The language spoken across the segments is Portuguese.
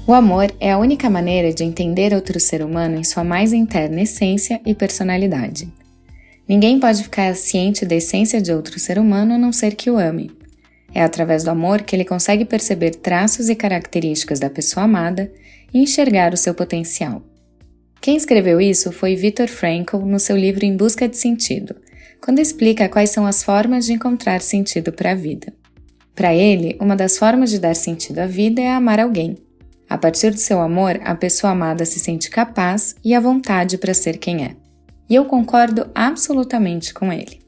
O amor é a única maneira de entender outro ser humano em sua mais interna essência e personalidade. Ninguém pode ficar ciente da essência de outro ser humano a não ser que o ame. É através do amor que ele consegue perceber traços e características da pessoa amada e enxergar o seu potencial. Quem escreveu isso foi Viktor Frankl no seu livro Em Busca de Sentido, quando explica quais são as formas de encontrar sentido para a vida. Para ele, uma das formas de dar sentido à vida é amar alguém. A partir do seu amor, a pessoa amada se sente capaz e à vontade para ser quem é. E eu concordo absolutamente com ele.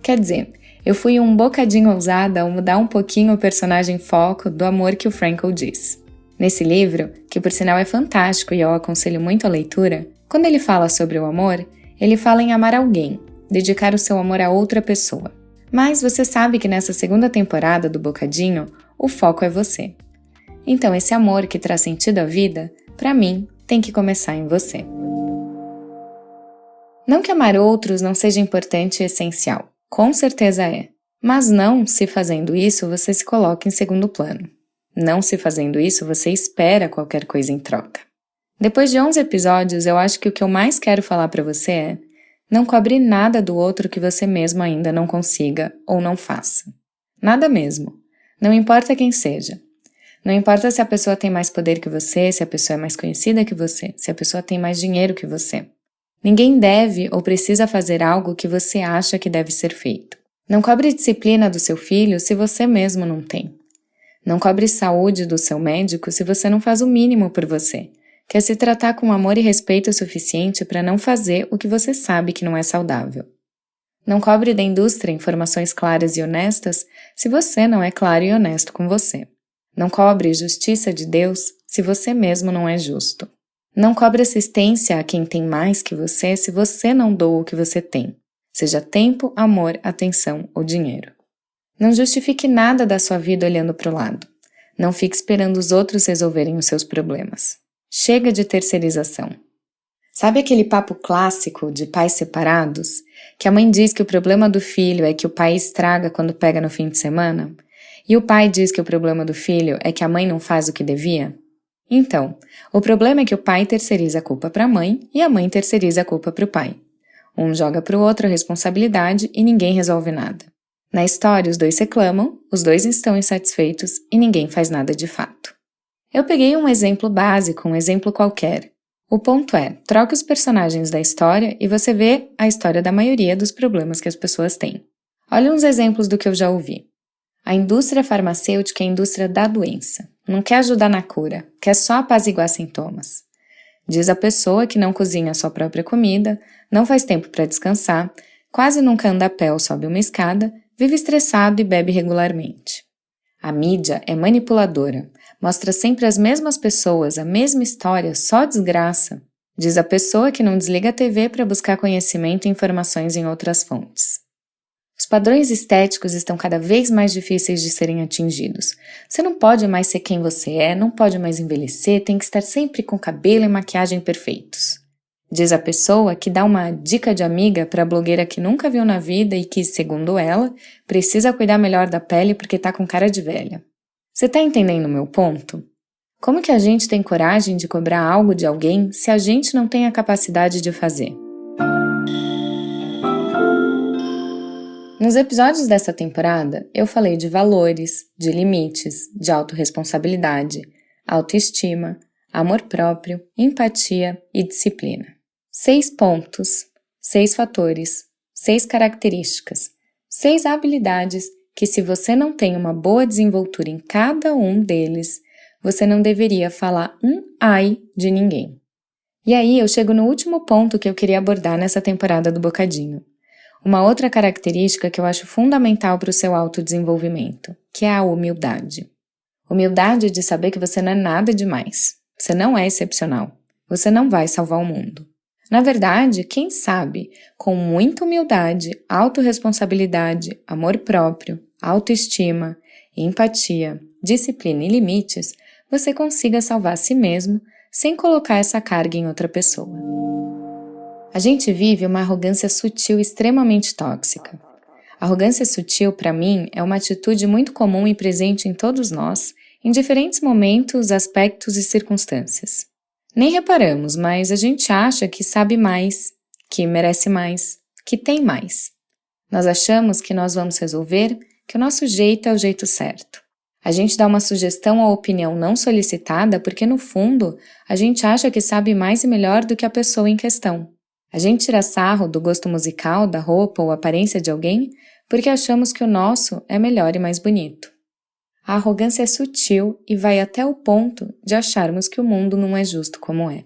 Quer dizer, eu fui um bocadinho ousada ao mudar um pouquinho o personagem foco do amor que o Frankl diz. Nesse livro, que por sinal é fantástico e eu aconselho muito a leitura, quando ele fala sobre o amor, ele fala em amar alguém, dedicar o seu amor a outra pessoa. Mas você sabe que nessa segunda temporada do Bocadinho, o foco é você. Então esse amor que traz sentido à vida, para mim, tem que começar em você. Não que amar outros não seja importante e essencial, com certeza é. Mas não se fazendo isso você se coloca em segundo plano. Não se fazendo isso você espera qualquer coisa em troca. Depois de 11 episódios, eu acho que o que eu mais quero falar para você é: não cobre nada do outro que você mesmo ainda não consiga ou não faça. Nada mesmo. Não importa quem seja. Não importa se a pessoa tem mais poder que você, se a pessoa é mais conhecida que você, se a pessoa tem mais dinheiro que você. Ninguém deve ou precisa fazer algo que você acha que deve ser feito. Não cobre disciplina do seu filho se você mesmo não tem. Não cobre saúde do seu médico se você não faz o mínimo por você, que é se tratar com amor e respeito o suficiente para não fazer o que você sabe que não é saudável. Não cobre da indústria informações claras e honestas se você não é claro e honesto com você. Não cobre justiça de Deus se você mesmo não é justo. Não cobre assistência a quem tem mais que você se você não doa o que você tem, seja tempo, amor, atenção ou dinheiro. Não justifique nada da sua vida olhando para o lado. Não fique esperando os outros resolverem os seus problemas. Chega de terceirização. Sabe aquele papo clássico de pais separados? Que a mãe diz que o problema do filho é que o pai estraga quando pega no fim de semana? E o pai diz que o problema do filho é que a mãe não faz o que devia? Então, o problema é que o pai terceiriza a culpa para a mãe e a mãe terceiriza a culpa para o pai. Um joga para o outro a responsabilidade e ninguém resolve nada. Na história, os dois reclamam, os dois estão insatisfeitos e ninguém faz nada de fato. Eu peguei um exemplo básico, um exemplo qualquer. O ponto é, troque os personagens da história e você vê a história da maioria dos problemas que as pessoas têm. Olha uns exemplos do que eu já ouvi. A indústria farmacêutica é a indústria da doença. Não quer ajudar na cura, quer só apaziguar sintomas. Diz a pessoa que não cozinha a sua própria comida, não faz tempo para descansar, quase nunca anda a pé ou sobe uma escada, vive estressado e bebe regularmente. A mídia é manipuladora, mostra sempre as mesmas pessoas, a mesma história, só desgraça. Diz a pessoa que não desliga a TV para buscar conhecimento e informações em outras fontes. Os padrões estéticos estão cada vez mais difíceis de serem atingidos. Você não pode mais ser quem você é, não pode mais envelhecer, tem que estar sempre com cabelo e maquiagem perfeitos. Diz a pessoa que dá uma dica de amiga para a blogueira que nunca viu na vida e que, segundo ela, precisa cuidar melhor da pele porque tá com cara de velha. Você tá entendendo o meu ponto? Como que a gente tem coragem de cobrar algo de alguém se a gente não tem a capacidade de fazer? Nos episódios dessa temporada, eu falei de valores, de limites, de autorresponsabilidade, autoestima, amor próprio, empatia e disciplina. 6 pontos, 6 fatores, 6 características, 6 habilidades que, se você não tem uma boa desenvoltura em cada um deles, você não deveria falar um ai de ninguém. E aí eu chego no último ponto que eu queria abordar nessa temporada do Bocadinho. Uma outra característica que eu acho fundamental para o seu autodesenvolvimento, que é a humildade. Humildade de saber que você não é nada demais. Você não é excepcional. Você não vai salvar o mundo. Na verdade, quem sabe, com muita humildade, autorresponsabilidade, amor próprio, autoestima, empatia, disciplina e limites, você consiga salvar a si mesmo sem colocar essa carga em outra pessoa. A gente vive uma arrogância sutil extremamente tóxica. Arrogância sutil, para mim, é uma atitude muito comum e presente em todos nós em diferentes momentos, aspectos e circunstâncias. Nem reparamos, mas a gente acha que sabe mais, que merece mais, que tem mais. Nós achamos que nós vamos resolver, que o nosso jeito é o jeito certo. A gente dá uma sugestão ou opinião não solicitada porque, no fundo, a gente acha que sabe mais e melhor do que a pessoa em questão. A gente tira sarro do gosto musical, da roupa ou aparência de alguém porque achamos que o nosso é melhor e mais bonito. A arrogância é sutil e vai até o ponto de acharmos que o mundo não é justo como é.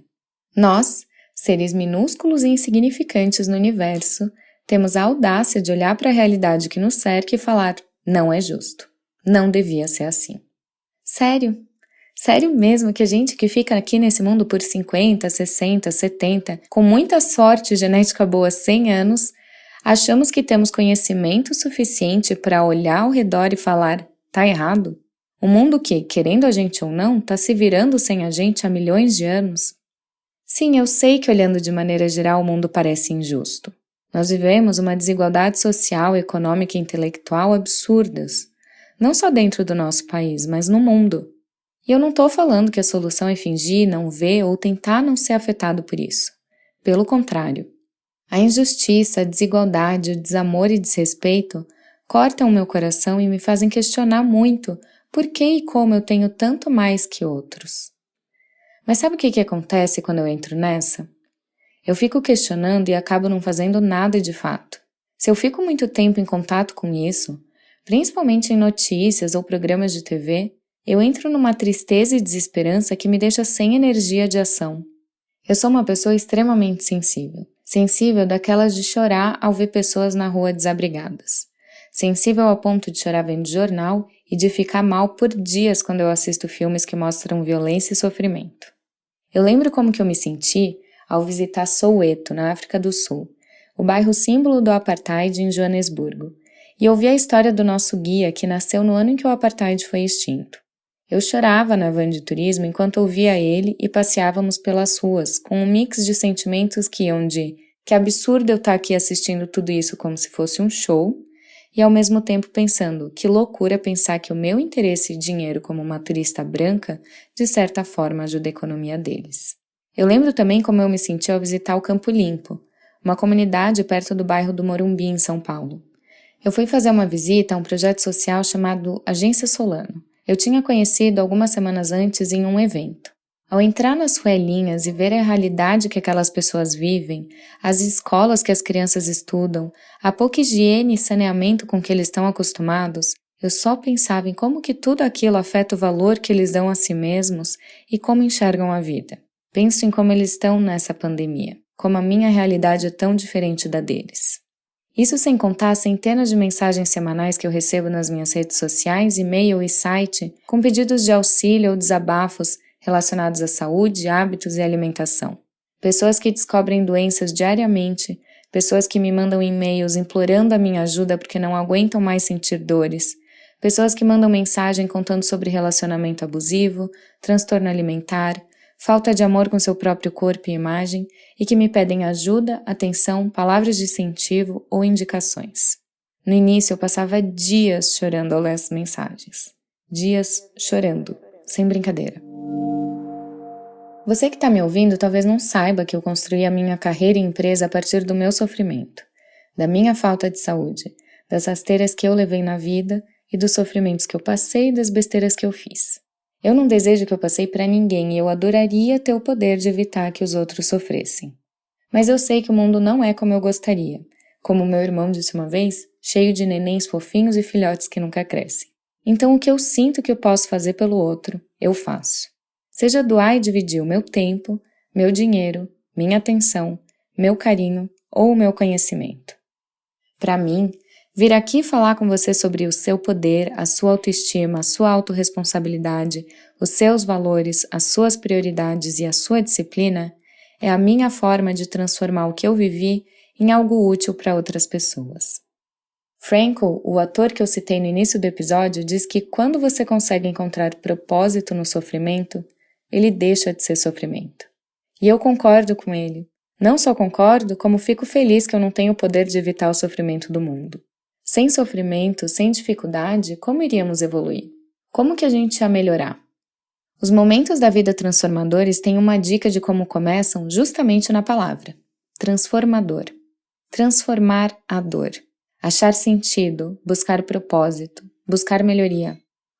Nós, seres minúsculos e insignificantes no universo, temos a audácia de olhar para a realidade que nos cerca e falar: não é justo. Não devia ser assim. Sério? Sério mesmo que a gente que fica aqui nesse mundo por 50, 60, 70, com muita sorte e genética boa 100 anos, achamos que temos conhecimento suficiente para olhar ao redor e falar: tá errado? O mundo que, querendo a gente ou não, tá se virando sem a gente há milhões de anos? Sim, eu sei que olhando de maneira geral o mundo parece injusto. Nós vivemos uma desigualdade social, econômica e intelectual absurdas. Não só dentro do nosso país, mas no mundo. E eu não estou falando que a solução é fingir, não ver ou tentar não ser afetado por isso. Pelo contrário. A injustiça, a desigualdade, o desamor e desrespeito cortam o meu coração e me fazem questionar muito por que e como eu tenho tanto mais que outros. Mas sabe o que acontece quando eu entro nessa? Eu fico questionando e acabo não fazendo nada de fato. Se eu fico muito tempo em contato com isso, principalmente em notícias ou programas de TV, eu entro numa tristeza e desesperança que me deixa sem energia de ação. Eu sou uma pessoa extremamente sensível. Sensível daquelas de chorar ao ver pessoas na rua desabrigadas. Sensível ao ponto de chorar vendo jornal e de ficar mal por dias quando eu assisto filmes que mostram violência e sofrimento. Eu lembro como que eu me senti ao visitar Soweto, na África do Sul, o bairro símbolo do apartheid em Joanesburgo, e ouvi a história do nosso guia que nasceu no ano em que o apartheid foi extinto. Eu chorava na van de turismo enquanto ouvia ele e passeávamos pelas ruas, com um mix de sentimentos que iam de que absurdo eu estar aqui assistindo tudo isso como se fosse um show, e ao mesmo tempo pensando que loucura pensar que o meu interesse e dinheiro como uma turista branca, de certa forma ajuda a economia deles. Eu lembro também como eu me senti ao visitar o Campo Limpo, uma comunidade perto do bairro do Morumbi, em São Paulo. Eu fui fazer uma visita a um projeto social chamado Agência Solano. Eu tinha conhecido algumas semanas antes em um evento. Ao entrar nas ruelinhas e ver a realidade que aquelas pessoas vivem, as escolas que as crianças estudam, a pouca higiene e saneamento com que eles estão acostumados, eu só pensava em como que tudo aquilo afeta o valor que eles dão a si mesmos e como enxergam a vida. Penso em como eles estão nessa pandemia, como a minha realidade é tão diferente da deles. Isso sem contar centenas de mensagens semanais que eu recebo nas minhas redes sociais, e-mail e site, com pedidos de auxílio ou desabafos relacionados à saúde, hábitos e alimentação. Pessoas que descobrem doenças diariamente, pessoas que me mandam e-mails implorando a minha ajuda porque não aguentam mais sentir dores, pessoas que mandam mensagem contando sobre relacionamento abusivo, transtorno alimentar, falta de amor com seu próprio corpo e imagem e que me pedem ajuda, atenção, palavras de incentivo ou indicações. No início eu passava dias chorando ao ler as mensagens. Dias chorando, sem brincadeira. Você que está me ouvindo talvez não saiba que eu construí a minha carreira e empresa a partir do meu sofrimento, da minha falta de saúde, das rasteiras que eu levei na vida e dos sofrimentos que eu passei e das besteiras que eu fiz. Eu não desejo que eu passei para ninguém e eu adoraria ter o poder de evitar que os outros sofressem. Mas eu sei que o mundo não é como eu gostaria, como meu irmão disse uma vez, cheio de nenéns fofinhos e filhotes que nunca crescem. Então o que eu sinto que eu posso fazer pelo outro, eu faço. Seja doar e dividir o meu tempo, meu dinheiro, minha atenção, meu carinho ou o meu conhecimento. Para mim, vir aqui falar com você sobre o seu poder, a sua autoestima, a sua autorresponsabilidade, os seus valores, as suas prioridades e a sua disciplina é a minha forma de transformar o que eu vivi em algo útil para outras pessoas. Frankl, o ator que eu citei no início do episódio, diz que quando você consegue encontrar propósito no sofrimento, ele deixa de ser sofrimento. E eu concordo com ele. Não só concordo, como fico feliz que eu não tenho o poder de evitar o sofrimento do mundo. Sem sofrimento, sem dificuldade, como iríamos evoluir? Como que a gente ia melhorar? Os momentos da vida transformadores têm uma dica de como começam justamente na palavra: transformador. Transformar a dor. Achar sentido, buscar propósito, buscar melhoria.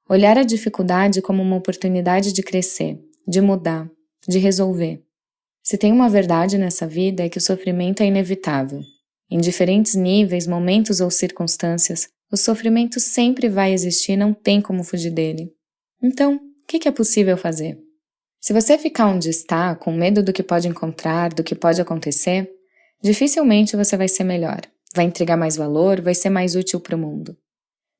Olhar a dificuldade como uma oportunidade de crescer, de mudar, de resolver. Se tem uma verdade nessa vida é que o sofrimento é inevitável. Em diferentes níveis, momentos ou circunstâncias, o sofrimento sempre vai existir e não tem como fugir dele. Então, o que é possível fazer? Se você ficar onde está, com medo do que pode encontrar, do que pode acontecer, dificilmente você vai ser melhor, vai entregar mais valor, vai ser mais útil para o mundo.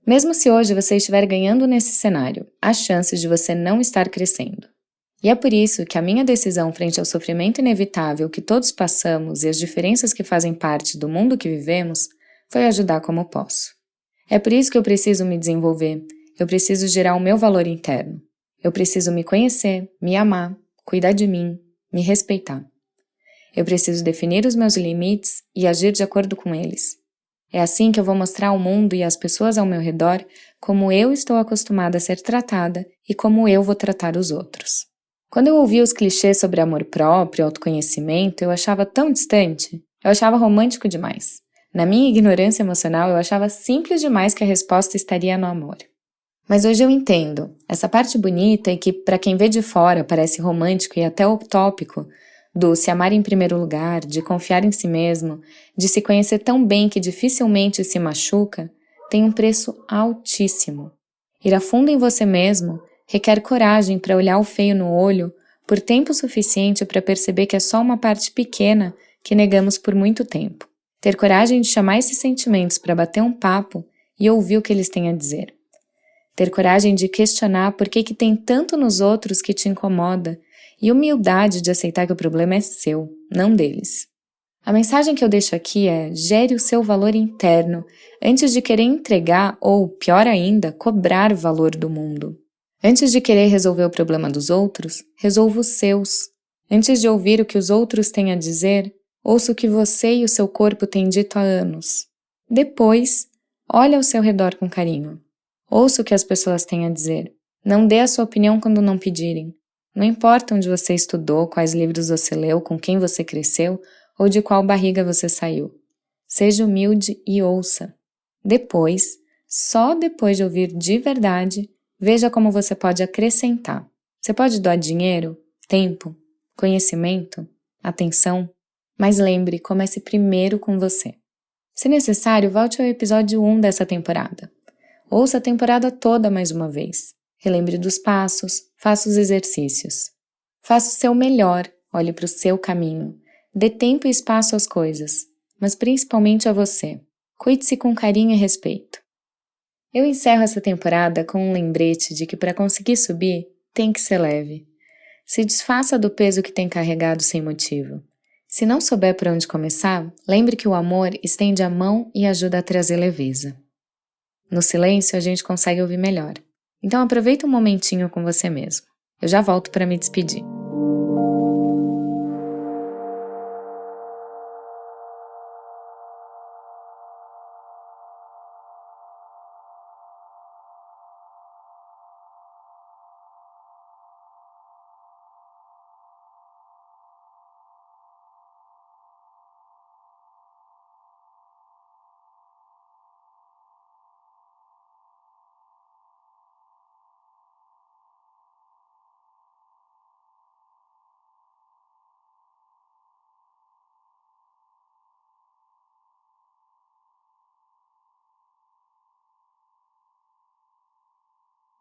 Mesmo se hoje você estiver ganhando nesse cenário, há chances de você não estar crescendo. E é por isso que a minha decisão frente ao sofrimento inevitável que todos passamos e as diferenças que fazem parte do mundo que vivemos foi ajudar como posso. É por isso que eu preciso me desenvolver, eu preciso gerar o meu valor interno. Eu preciso me conhecer, me amar, cuidar de mim, me respeitar. Eu preciso definir os meus limites e agir de acordo com eles. É assim que eu vou mostrar ao mundo e às pessoas ao meu redor como eu estou acostumada a ser tratada e como eu vou tratar os outros. Quando eu ouvia os clichês sobre amor próprio e autoconhecimento, eu achava tão distante, eu achava romântico demais. Na minha ignorância emocional, eu achava simples demais que a resposta estaria no amor. Mas hoje eu entendo, essa parte bonita e que para quem vê de fora parece romântico e até utópico, do se amar em primeiro lugar, de confiar em si mesmo, de se conhecer tão bem que dificilmente se machuca, tem um preço altíssimo. Ir a fundo em você mesmo requer coragem para olhar o feio no olho por tempo suficiente para perceber que é só uma parte pequena que negamos por muito tempo. Ter coragem de chamar esses sentimentos para bater um papo e ouvir o que eles têm a dizer. Ter coragem de questionar por que tem tanto nos outros que te incomoda e humildade de aceitar que o problema é seu, não deles. A mensagem que eu deixo aqui é: gere o seu valor interno antes de querer entregar ou, pior ainda, cobrar valor do mundo. Antes de querer resolver o problema dos outros, resolva os seus. Antes de ouvir o que os outros têm a dizer, ouça o que você e o seu corpo têm dito há anos. Depois, olhe ao seu redor com carinho. Ouça o que as pessoas têm a dizer. Não dê a sua opinião quando não pedirem. Não importa onde você estudou, quais livros você leu, com quem você cresceu ou de qual barriga você saiu. Seja humilde e ouça. Depois, só depois de ouvir de verdade, veja como você pode acrescentar. Você pode doar dinheiro, tempo, conhecimento, atenção, mas lembre, comece primeiro com você. Se necessário, volte ao episódio 1 dessa temporada. Ouça a temporada toda mais uma vez. Relembre dos passos, faça os exercícios. Faça o seu melhor, olhe para o seu caminho. Dê tempo e espaço às coisas, mas principalmente a você. Cuide-se com carinho e respeito. Eu encerro essa temporada com um lembrete de que para conseguir subir, tem que ser leve. Se desfaça do peso que tem carregado sem motivo. Se não souber por onde começar, lembre que o amor estende a mão e ajuda a trazer leveza. No silêncio, a gente consegue ouvir melhor. Então aproveita um momentinho com você mesmo. Eu já volto para me despedir.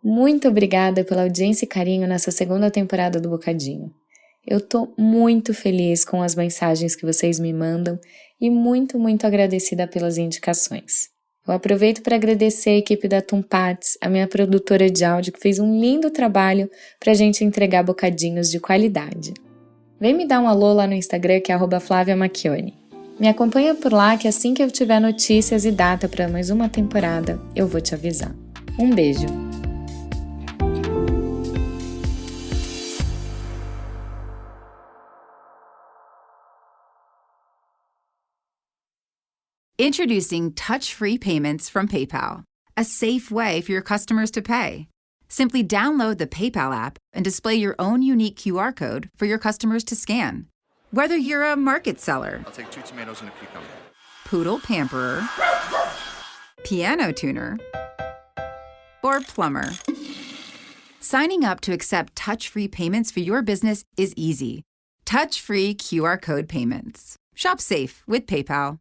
Muito obrigada pela audiência e carinho nessa segunda temporada do Bocadinho. Eu tô muito feliz com as mensagens que vocês me mandam e muito agradecida pelas indicações. Eu aproveito para agradecer a equipe da Tumpats, a minha produtora de áudio, que fez um lindo trabalho para a gente entregar bocadinhos de qualidade. Vem me dar um alô lá no Instagram, que é @FlaviaMacchione. Me acompanha por lá, que assim que eu tiver notícias e data para mais uma temporada, eu vou te avisar. Um beijo! Introducing touch-free payments from PayPal, a safe way for your customers to pay. Simply download the PayPal app and display your own unique QR code for your customers to scan. Whether you're a market seller, I'll take 2 tomatoes and a cucumber. poodle pamperer, piano tuner, or plumber, signing up to accept touch-free payments for your business is easy. Touch-free QR code payments. Shop safe with PayPal.